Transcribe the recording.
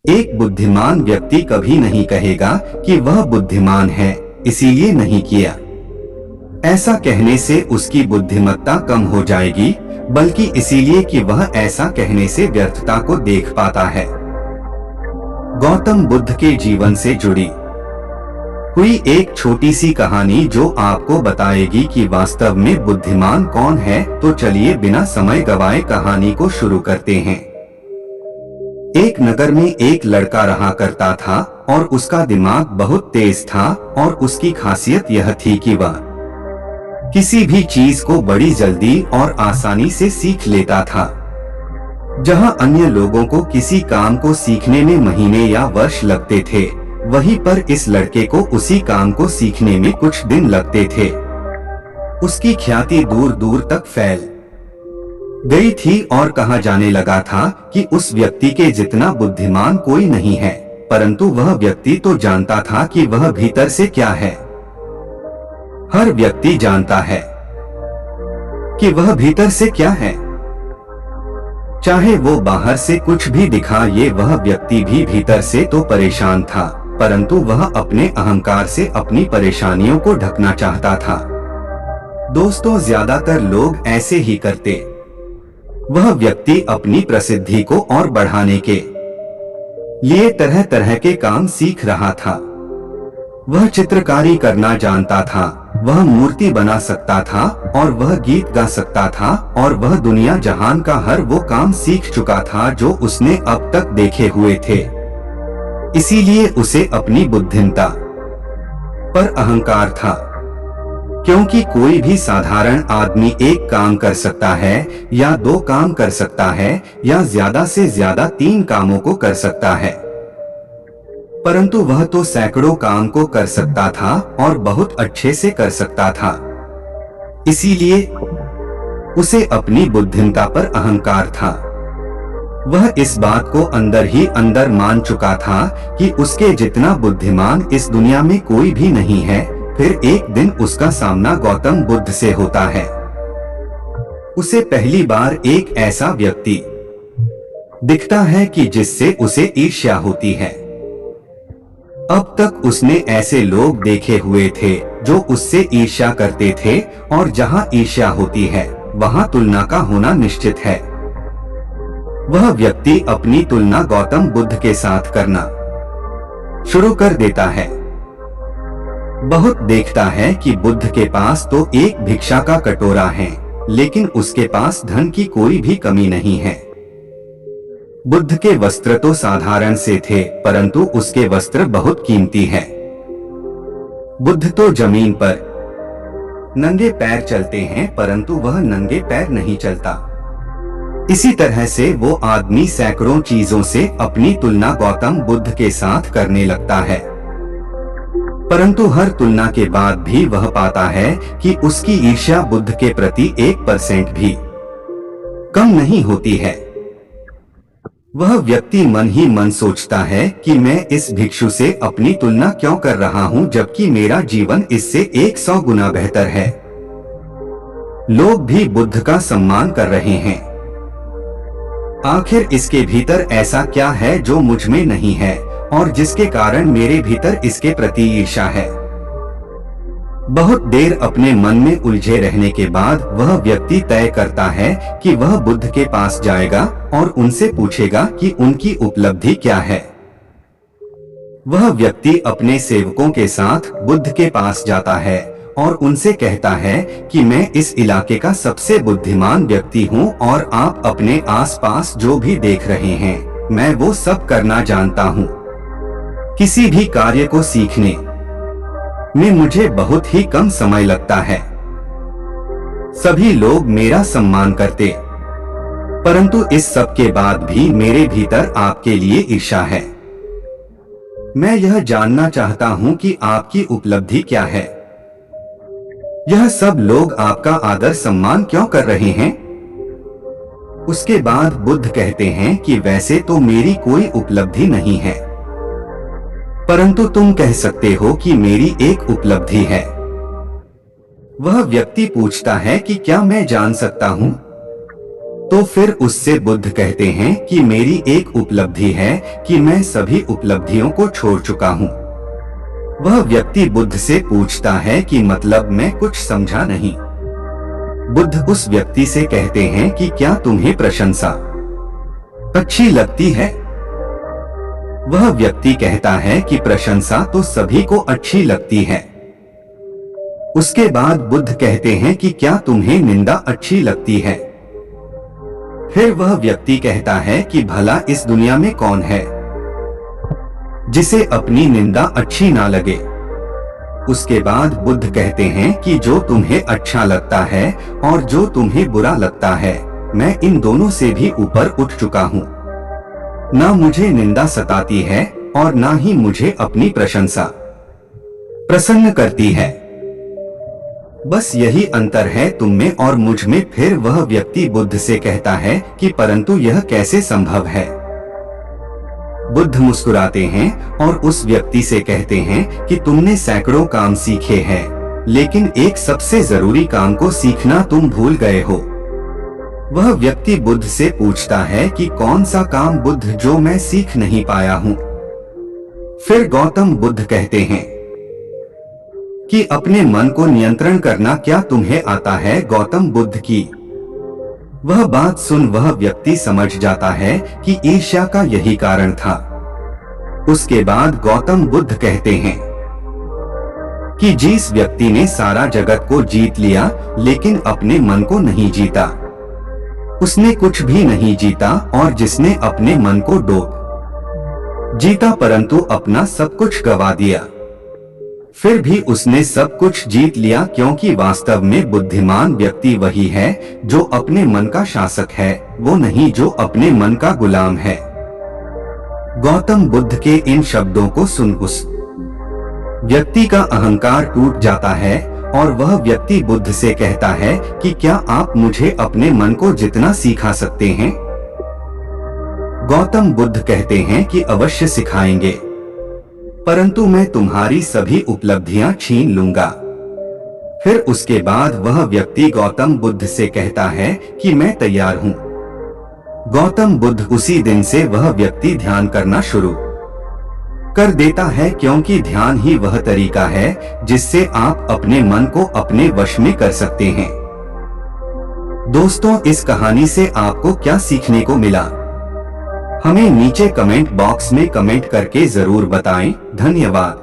एक बुद्धिमान व्यक्ति कभी नहीं कहेगा कि वह बुद्धिमान है, इसीलिए नहीं किया। ऐसा कहने से उसकी बुद्धिमत्ता कम हो जाएगी, बल्कि इसीलिए कि वह ऐसा कहने से व्यर्थता को देख पाता है। गौतम बुद्ध के जीवन से जुड़ी हुई एक छोटी सी कहानी जो आपको बताएगी कि वास्तव में बुद्धिमान कौन है। तो चलिए बिना समय गवाए कहानी को शुरू करते हैं। एक नगर में एक लड़का रहा करता था और उसका दिमाग बहुत तेज था और उसकी खासियत यह थी कि वह किसी भी चीज को बड़ी जल्दी और आसानी से सीख लेता था। जहां अन्य लोगों को किसी काम को सीखने में महीने या वर्ष लगते थे, वहीं पर इस लड़के को उसी काम को सीखने में कुछ दिन लगते थे। उसकी ख्याति दूर दूर तक फैल गई थी और कहा जाने लगा था कि उस व्यक्ति के जितना बुद्धिमान कोई नहीं है, परंतु वह व्यक्ति तो जानता था कि वह भीतर से क्या है। हर व्यक्ति जानता है कि वह भीतर से क्या है, चाहे वो बाहर से कुछ भी दिखाए। वह व्यक्ति भी भीतर से तो परेशान था, परंतु वह अपने अहंकार से अपनी परेशानियों को ढकना चाहता था। दोस्तों, ज्यादातर लोग ऐसे ही करते। वह व्यक्ति अपनी प्रसिद्धि को और बढ़ाने के लिए तरह तरह के काम सीख रहा था। वह चित्रकारी करना जानता था, वह मूर्ति बना सकता था और वह गीत गा सकता था और वह दुनिया जहान का हर वो काम सीख चुका था जो उसने अब तक देखे हुए थे। इसीलिए उसे अपनी बुद्धिमत्ता पर अहंकार था, क्योंकि कोई भी साधारण आदमी एक काम कर सकता है या दो काम कर सकता है या ज्यादा से ज्यादा 3 कामों को कर सकता है, परंतु वह तो सैकड़ों काम को कर सकता था और बहुत अच्छे से कर सकता था। इसीलिए उसे अपनी बुद्धिमत्ता पर अहंकार था। वह इस बात को अंदर ही अंदर मान चुका था कि उसके जितना बुद्धिमान इस दुनिया में कोई भी नहीं है। फिर एक दिन उसका सामना गौतम बुद्ध से होता है। उसे पहली बार एक ऐसा व्यक्ति दिखता है कि जिससे उसे ईर्ष्या होती है। अब तक उसने ऐसे लोग देखे हुए थे जो उससे ईर्ष्या करते थे, और जहां ईर्ष्या होती है वहां तुलना का होना निश्चित है। वह व्यक्ति अपनी तुलना गौतम बुद्ध के साथ करना शुरू कर देता है। बहुत देखता है कि बुद्ध के पास तो एक भिक्षा का कटोरा है, लेकिन उसके पास धन की कोई भी कमी नहीं है। बुद्ध के वस्त्र तो साधारण से थे, परंतु उसके वस्त्र बहुत कीमती है। बुद्ध तो जमीन पर नंगे पैर चलते हैं, परंतु वह नंगे पैर नहीं चलता। इसी तरह से वो आदमी सैकड़ों चीजों से अपनी तुलना गौतम बुद्ध के साथ करने लगता है, परंतु हर तुलना के बाद भी वह पाता है कि उसकी ईर्ष्या बुद्ध के प्रति 1% भी कम नहीं होती है। वह व्यक्ति मन ही मन सोचता है कि मैं इस भिक्षु से अपनी तुलना क्यों कर रहा हूं, जबकि मेरा जीवन इससे 100 गुना बेहतर है। लोग भी बुद्ध का सम्मान कर रहे हैं। आखिर इसके भीतर ऐसा क्या है जो मुझ में नहीं है और जिसके कारण मेरे भीतर इसके प्रति ईर्ष्या है। बहुत देर अपने मन में उलझे रहने के बाद वह व्यक्ति तय करता है कि वह बुद्ध के पास जाएगा और उनसे पूछेगा कि उनकी उपलब्धि क्या है। वह व्यक्ति अपने सेवकों के साथ बुद्ध के पास जाता है और उनसे कहता है कि मैं इस इलाके का सबसे बुद्धिमान व्यक्ति हूँ और आप अपने आसपास जो भी देख रहे हैं, मैं वो सब करना जानता हूँ। किसी भी कार्य को सीखने में मुझे बहुत ही कम समय लगता है। सभी लोग मेरा सम्मान करते, परंतु इस सब के बाद भी मेरे भीतर आपके लिए ईर्ष्या है। मैं यह जानना चाहता हूं कि आपकी उपलब्धि क्या है। यह सब लोग आपका आदर सम्मान क्यों कर रहे हैं? उसके बाद बुद्ध कहते हैं कि वैसे तो मेरी कोई उपलब्धि नहीं है, परंतु तुम कह सकते हो कि मेरी एक उपलब्धि है। वह व्यक्ति पूछता है कि क्या मैं जान सकता हूँ तो फिर उससे बुद्ध कहते हैं कि मेरी एक उपलब्धि है कि मैं सभी उपलब्धियों को छोड़ चुका हूँ। वह व्यक्ति बुद्ध से पूछता है कि मतलब मैं कुछ समझा नहीं। बुद्ध उस व्यक्ति से कहते हैं कि क्या तुम्हें प्रशंसा अच्छी लगती है? वह व्यक्ति कहता है कि प्रशंसा तो सभी को अच्छी लगती है। उसके बाद बुद्ध कहते हैं कि क्या तुम्हें निंदा अच्छी लगती है? फिर वह व्यक्ति कहता है कि भला इस दुनिया में कौन है जिसे अपनी निंदा अच्छी ना लगे। उसके बाद बुद्ध कहते हैं कि जो तुम्हें अच्छा लगता है और जो तुम्हें बुरा लगता है, मैं इन दोनों से भी ऊपर उठ चुका हूँ। ना मुझे निंदा सताती है और ना ही मुझे अपनी प्रशंसा प्रसन्न करती है। बस यही अंतर है तुम में और मुझ में। फिर वह व्यक्ति बुद्ध से कहता है कि परंतु यह कैसे संभव है? बुद्ध मुस्कुराते हैं और उस व्यक्ति से कहते हैं कि तुमने सैकड़ों काम सीखे हैं, लेकिन एक सबसे जरूरी काम को सीखना तुम भूल गए हो। वह व्यक्ति बुद्ध से पूछता है कि कौन सा काम बुद्ध जो मैं सीख नहीं पाया हूँ। फिर गौतम बुद्ध कहते हैं कि अपने मन को नियंत्रण करना क्या तुम्हें आता है? गौतम बुद्ध की वह बात सुन वह व्यक्ति समझ जाता है कि ईर्ष्या का यही कारण था। उसके बाद गौतम बुद्ध कहते हैं कि जिस व्यक्ति ने सारा जगत को जीत लिया लेकिन अपने मन को नहीं जीता, उसने कुछ भी नहीं जीता। और जिसने अपने मन को डोब जीता परंतु अपना सब कुछ गवा दिया, फिर भी उसने सब कुछ जीत लिया, क्योंकि वास्तव में बुद्धिमान व्यक्ति वही है जो अपने मन का शासक है, वो नहीं जो अपने मन का गुलाम है। गौतम बुद्ध के इन शब्दों को सुन उस व्यक्ति का अहंकार टूट जाता है और वह व्यक्ति बुद्ध से कहता है कि क्या आप मुझे अपने मन को जितना सिखा सकते हैं? गौतम बुद्ध कहते हैं कि अवश्य सिखाएंगे, परंतु मैं तुम्हारी सभी उपलब्धियां छीन लूंगा। फिर उसके बाद वह व्यक्ति गौतम बुद्ध से कहता है कि मैं तैयार हूँ। गौतम बुद्ध उसी दिन से वह व्यक्ति ध्यान करना शुरू कर देता है, क्योंकि ध्यान ही वह तरीका है जिससे आप अपने मन को अपने वश में कर सकते हैं। दोस्तों, इस कहानी से आपको क्या सीखने को मिला? हमें नीचे कमेंट बॉक्स में कमेंट करके जरूर बताएं। धन्यवाद।